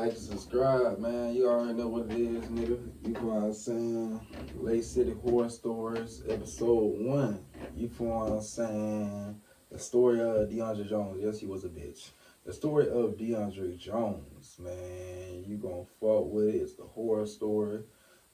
Like and subscribe, man. You already know what it is, nigga. You know what I'm saying? Lake City Horror Stories, episode 1. You know what I'm saying? The story of DeAndre Jones. Yes, he was a bitch. The story of DeAndre Jones, man. You gonna fuck with it. It's the horror story.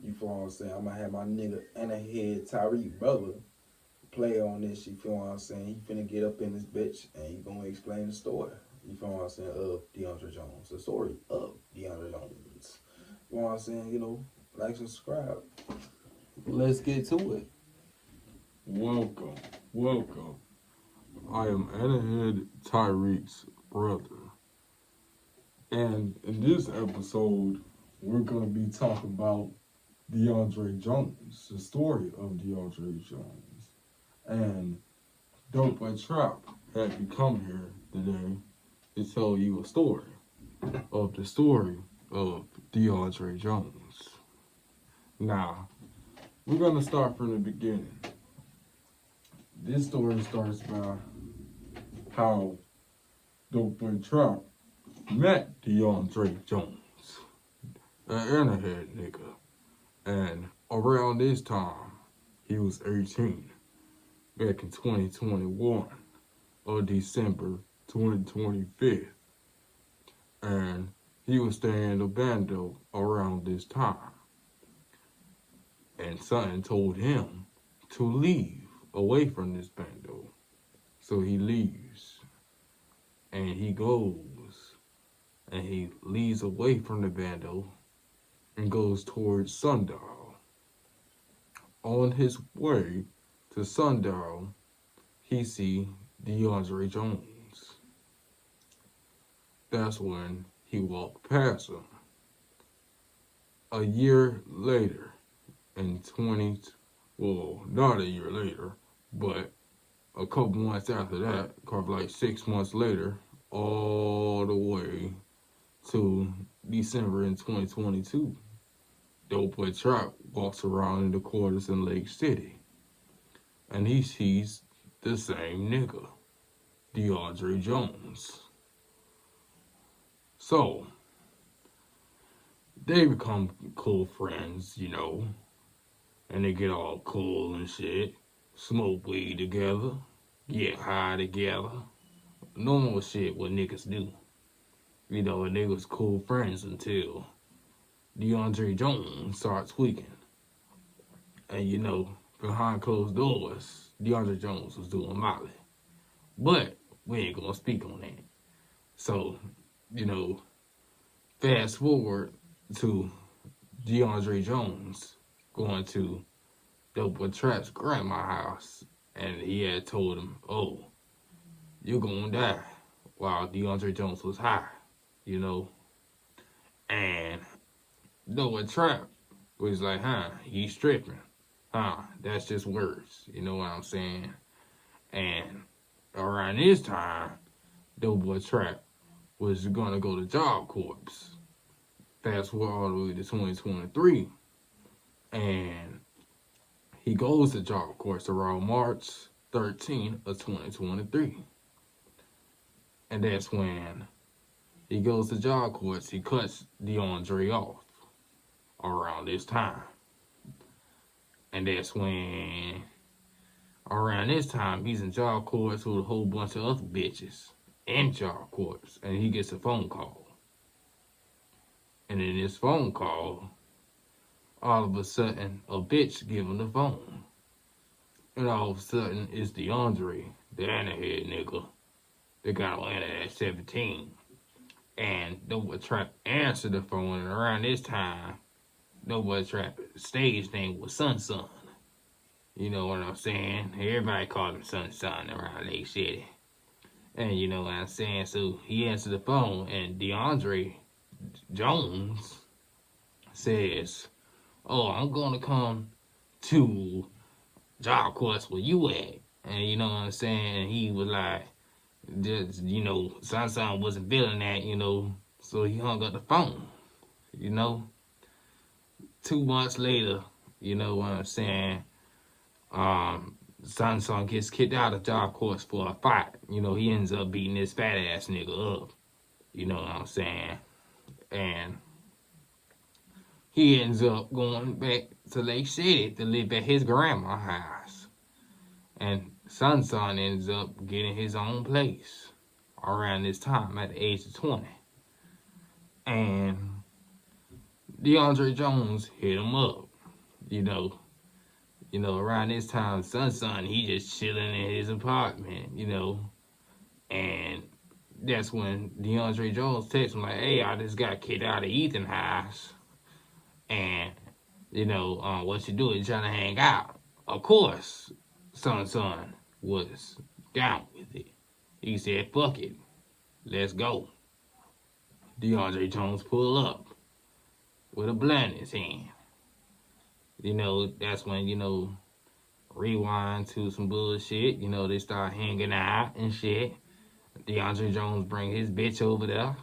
You feel what I'm saying? I'm gonna have my nigga and a head TYREEKBROTHER play on this. You feel what I'm saying? He finna get up in this bitch and he gonna explain the story. You feel what I'm saying? Of DeAndre Jones. The story of DeAndre Jones. You know what I'm saying? You know, like and subscribe. Let's get to it. Welcome. I am Anahead Tyreek's brother. And in this episode, we're going to be talking about DeAndre Jones, the story of DeAndre Jones. And DopeBoiTrap had me come here today to tell you a story of the story of DeAndre Jones. Now, we're going to start from the beginning. This story starts by how DopeBoiTrap met DeAndre Jones, an Anahead nigga. And around this time, he was 18, back in 2021, or December 2025. And he was staying in the bando around this time. And something told him to leave away from this bando. So he leaves. And he goes. And he leaves away from the bando and goes towards Sundial. On his way to Sundial, he see DeAndre Jones. That's when he walked past him. A year later, not a year later, but a couple months after that, like 6 months later, all the way to December in 2022, DopeBoiTrap walks around in the quarters in Lake City, and he sees the same nigga, DeAndre Jones. So, they become cool friends, you know, and they get all cool and shit, smoke weed together, get high together, normal shit what niggas do. You know, and they was cool friends until DeAndre Jones started tweaking. And you know, behind closed doors, DeAndre Jones was doing Molly. But we ain't gonna speak on that. So, you know, fast forward to DeAndre Jones going to DopeBoiTrap's grandma's house, and he had told him, "Oh, you're gonna die," while DeAndre Jones was high, you know. And DopeBoiTrap was like, he's tripping. That's just words, you know what I'm saying? And around this time, DopeBoiTrap was gonna go to Job Corps. Fast forward all the way to 2023, and he goes to Job Corps around March 13th of 2023. And that's when he goes to Job Corps, he cuts DeAndre off around this time. And that's when, around this time, he's in Job Corps with a whole bunch of other bitches in Job Corps, and he gets a phone call. And in this phone call, all of a sudden, a bitch give him the phone. And all of a sudden, it's DeAndre, the Anahead nigga, that got on at 17. And DopeBoiTrap answered the phone, and around this time, DopeBoiTrap's stage name was Sun. You know what I'm saying? Everybody called him Sun around Lake City. And you know what I'm saying? So he answered the phone, and DeAndre Jones says, "Oh, I'm gonna come to Job Corps where you at." And you know what I'm saying? And he was like, just, you know, Sun wasn't feeling that, you know, so he hung up the phone, you know. 2 months later, you know what I'm saying, Sun gets kicked out of Job Corps for a fight. You know, he ends up beating this fat ass nigga up. You know what I'm saying? And he ends up going back to Lake City to live at his grandma's house. And Son ends up getting his own place around this time at the age of 20. And DeAndre Jones hit him up, you know, around this time, Son, he just chilling in his apartment, and that's when DeAndre Jones texts him like, hey, I just got kicked out of Ethan's house, and, what you doing, trying to hang out? Of course, Son was down with it. He said, fuck it, let's go. DeAndre Jones pull up with a blunt in his hand. That's when, rewind to some bullshit. They start hanging out and shit. DeAndre Jones bring his bitch over there.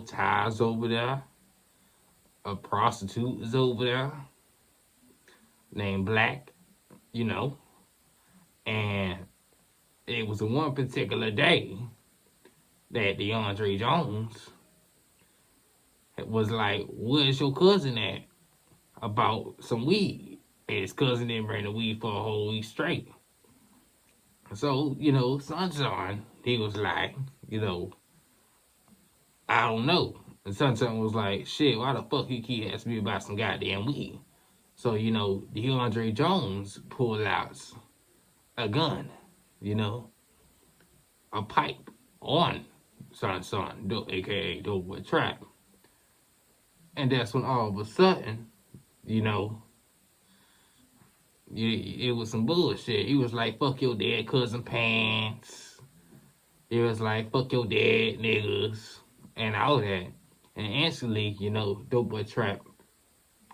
Ty's over there. A prostitute is over there named Black, and it was one particular day that DeAndre Jones was like, where's your cousin at? About some weed. And his cousin didn't bring the weed for a whole week straight. So, Son, he was like, I don't know. And Son was like, shit, why the fuck you keep asking me about some goddamn weed? So, DeAndre Jones pulled out a gun, a pipe on Son, aka DopeBoiTrap. And that's when all of a sudden, it was some bullshit. He was like, fuck your dead cousin pants. It was like, fuck your dead niggas. And all that. And instantly, DopeBoiTrap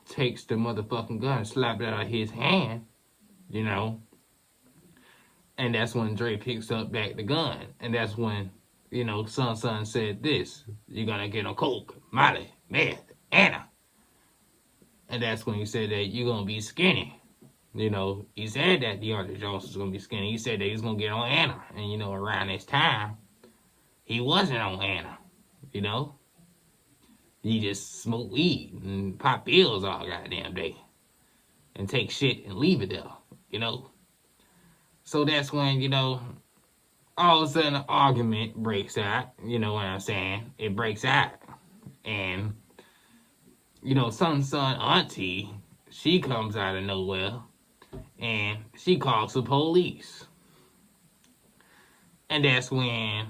takes the motherfucking gun, slap it out of his hand, And that's when Dre picks up back the gun. And that's when, Son said this. You're gonna get on coke, Molly, meth, Anna. And that's when he said that you're gonna be skinny. He said that DeAndre Jones was gonna be skinny. He said that he was gonna get on Anna. And around this time, he wasn't on Anna. He just smoked weed and pop pills all goddamn day. And take shit and leave it there, So that's when, all of a sudden an argument breaks out. You know what I'm saying? It breaks out. And Son auntie, she comes out of nowhere and she calls the police. And that's when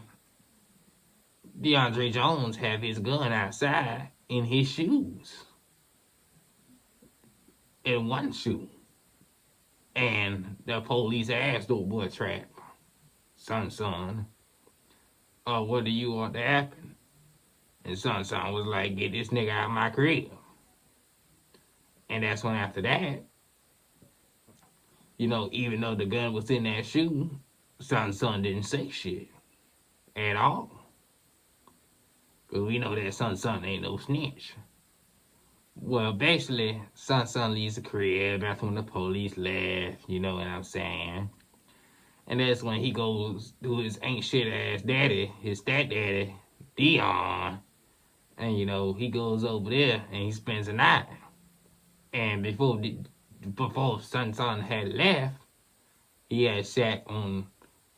DeAndre Jones have his gun outside in his shoes. In one shoe. And the police asked DopeBoiTrap, Son, what do you want to happen? And Son was like, get this nigga out of my crib. And that's when after that, even though the gun was in that shoe, Son didn't say shit at all. Because we know that Son ain't no snitch. Well, basically, Son leaves the crib. That's when the police left, you know what I'm saying? And that's when he goes to his ain't shit ass daddy, his stepdaddy, Dion. And, he goes over there and he spends the night. And before Son had left, he had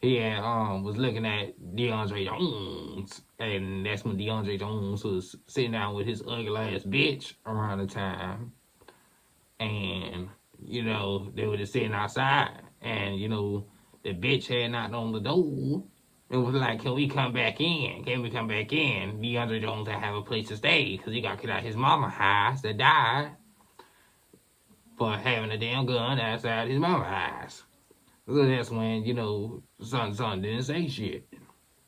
was looking at DeAndre Jones. And that's when DeAndre Jones was sitting down with his ugly ass bitch around the time. And, they were just sitting outside. And, the bitch had knocked on the door and was like, can we come back in? DeAndre Jones had to have a place to stay because he got kicked out of his mama's house that died for having a damn gun outside his mama's house. So that's when, Son didn't say shit.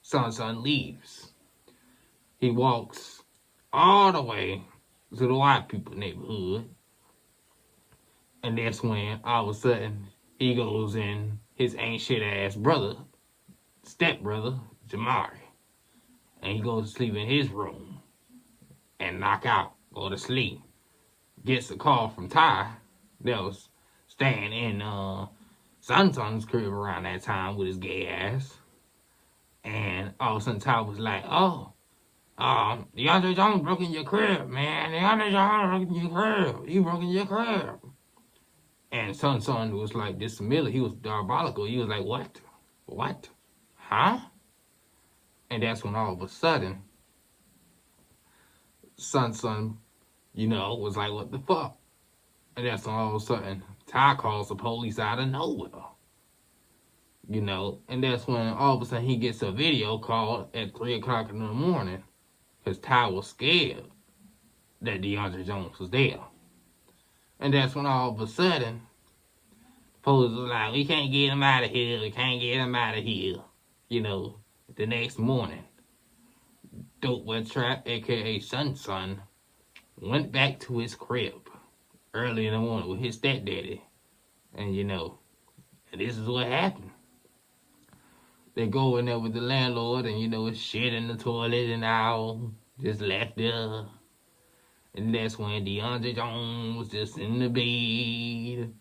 Son leaves. He walks all the way to the white people neighborhood. And that's when, all of a sudden, he goes in his ain't shit ass stepbrother, Jamari. And he goes to sleep in his room. And knock out, go to sleep. Gets a call from Ty that was staying in Son's crib around that time with his gay ass. And all of a sudden Ty was like, oh, DeAndre Jones broke in your crib, man. DeAndre Jones broke in your crib. He broke in your crib. And Son was like dismissed. He was diabolical. He was like, what? What? Huh? And that's when all of a sudden, Son, was like, what the fuck? And that's when all of a sudden, Ty calls the police out of nowhere. And that's when all of a sudden he gets a video call at 3 o'clock in the morning because Ty was scared that DeAndre Jones was there. And that's when all of a sudden, the police was like, we can't get him out of here. We can't get him out of here. The next morning, DopeBoiTrap, a.k.a. Son, went back to his crib early in the morning with his stepdaddy. And, and this is what happened. They go in there with the landlord and, it's shit in the toilet and all, just left there. And that's when DeAndre Jones was just in the bed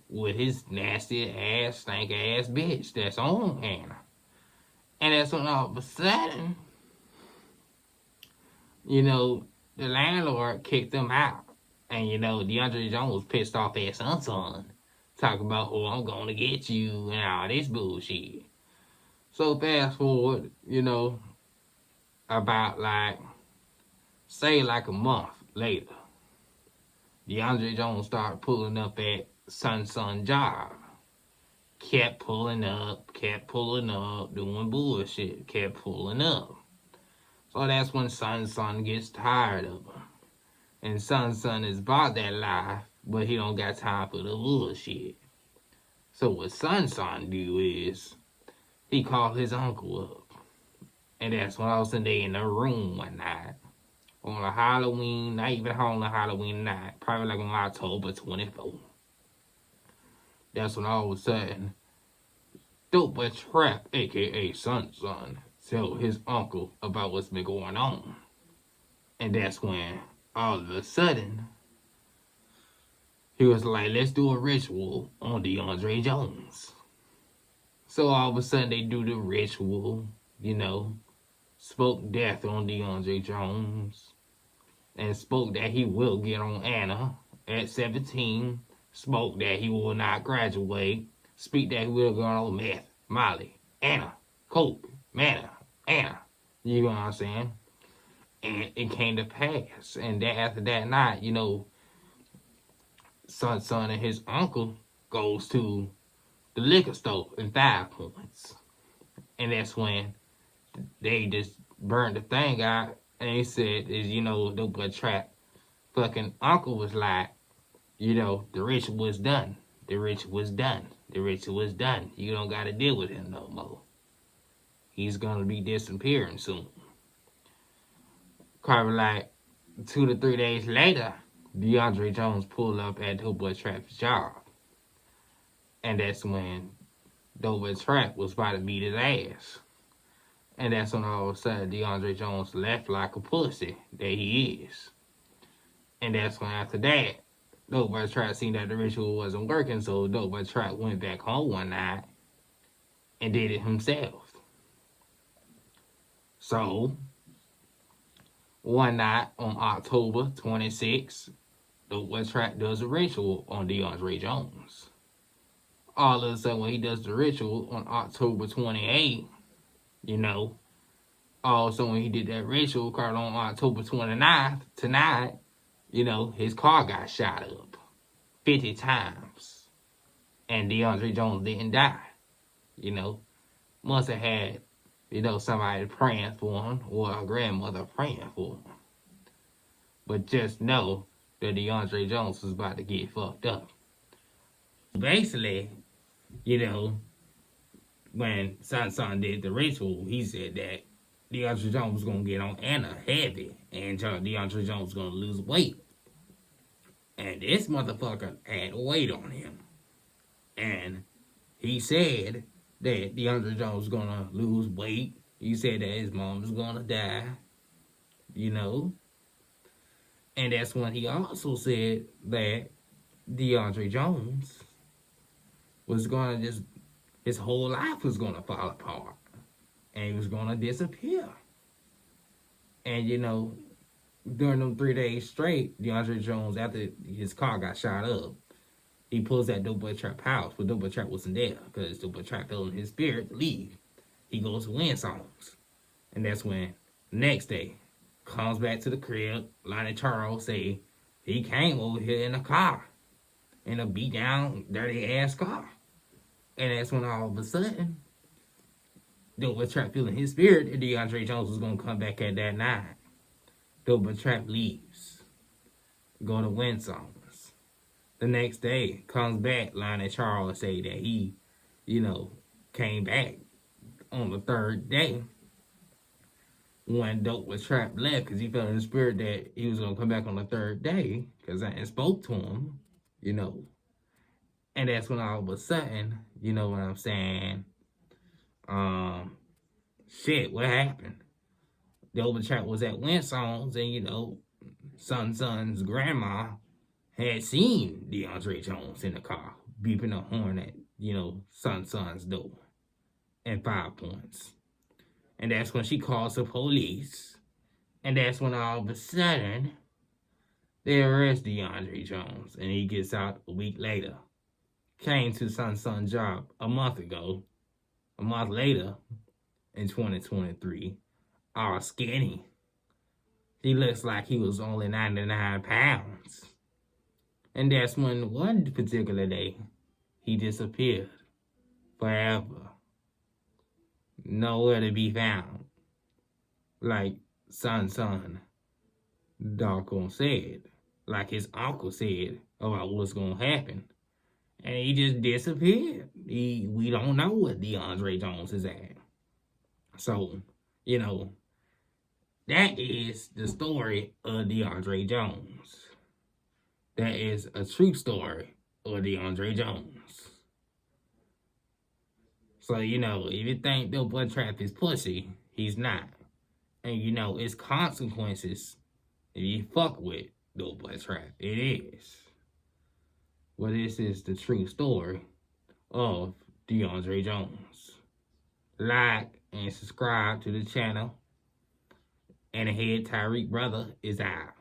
with his nasty ass, stank ass bitch that's on Hannah. And that's when all of a sudden, the landlord kicked him out. And, DeAndre Jones was pissed off at Son. Talking about, oh, I'm going to get you and all this bullshit. So fast forward, about say a month later, DeAndre Jones started pulling up at Son job. Kept pulling up, doing bullshit, kept pulling up. So that's when Son gets tired of him. And Son is about that life, but he don't got time for the bullshit. So what Son do is, he called his uncle up. And that's when all of a sudden they in the room one night. On a Halloween, not even on a Halloween night. Probably on October 24th. That's when all of a sudden, DopeBoiTrap, a.k.a. Son, tell his uncle about what's been going on. And that's when, all of a sudden, he was like, let's do a ritual on DeAndre Jones. So all of a sudden they do the ritual, spoke death on DeAndre Jones, and spoke that he will get on Anna at 17, spoke that he will not graduate, speak that he will go on meth, Molly, Anna, Coke, Manna, Anna. You know what I'm saying? And it came to pass. And after that night, Son and his uncle goes to the liquor store in 5 Points. And that's when they just burned the thing out. And they said, DopeBoiTrap fucking uncle was like, the ritual was done. The ritual was done. The ritual was done. You don't got to deal with him no more. He's going to be disappearing soon. Probably 2 to 3 days later, DeAndre Jones pulled up at DopeBoiTrap's job. And that's when DopeBoiTrap was about to beat his ass. And that's when all of a sudden DeAndre Jones left like a pussy that he is. And that's when after that, DopeBoiTrap seen that the ritual wasn't working, so DopeBoiTrap went back home one night and did it himself. So, one night on October 26th, DopeBoiTrap does a ritual on DeAndre Jones. All of a sudden, when he does the ritual on October 28th, all of a sudden when he did that ritual card on October 29th, tonight, his car got shot up 50 times. And DeAndre Jones didn't die. Must have had, somebody praying for him or a grandmother praying for him. But just know that DeAndre Jones was about to get fucked up. Basically, when Son did the ritual, he said that DeAndre Jones was going to get on Anna heavy, and DeAndre Jones was going to lose weight. And this motherfucker had weight on him. And he said that DeAndre Jones was going to lose weight. He said that his mom was going to die, And that's when he also said that DeAndre Jones was going to his whole life was going to fall apart. And he was going to disappear. And, you know, during them 3 days straight, DeAndre Jones, after his car got shot up, he pulls that DopeBoiTrap house, but DopeBoiTrap wasn't there because DopeBoiTrap told him his spirit to leave. He goes to Win Songs. And that's when, next day, comes back to the crib, Lonnie Charles say he came over here in a car, in a beat down, dirty ass car. And that's when all of a sudden, DopeBoiTrap feeling his spirit, and DeAndre Jones was gonna come back at that night. DopeBoiTrap leaves, go to Win Songs. The next day, comes back, Lonnie Charles say that he, you know, came back on the third day when DopeBoiTrap left because he felt in the spirit that he was going to come back on the third day because I spoke to him, you know. And that's when all of a sudden, you know what I'm saying, shit, what happened? DopeBoiTrap was at Win Songs and, you know, Son's grandma had seen DeAndre Jones in the car beeping a horn at, you know, Son's door and 5 points. And that's when she calls the police. And that's when all of a sudden, they arrest DeAndre Jones. And he gets out a week later. Came to Son's job a month ago. A month later, in 2023, all skinny. He looks like he was only 99 pounds. And that's when one particular day, he disappeared. Forever. Nowhere to be found. Like Son doggone said. Like his uncle said about what's gonna happen. And he just disappeared. We don't know what DeAndre Jones is at. So, you know, that is the story of DeAndre Jones. That is a true story of DeAndre Jones. So, you know, if you think DopeBoiTrap is pussy, he's not. And, you know, it's consequences if you fuck with DopeBoiTrap. It is. Well, this is the true story of DeAndre Jones. Like and subscribe to the channel. And the head TYREEKBROTHER is out.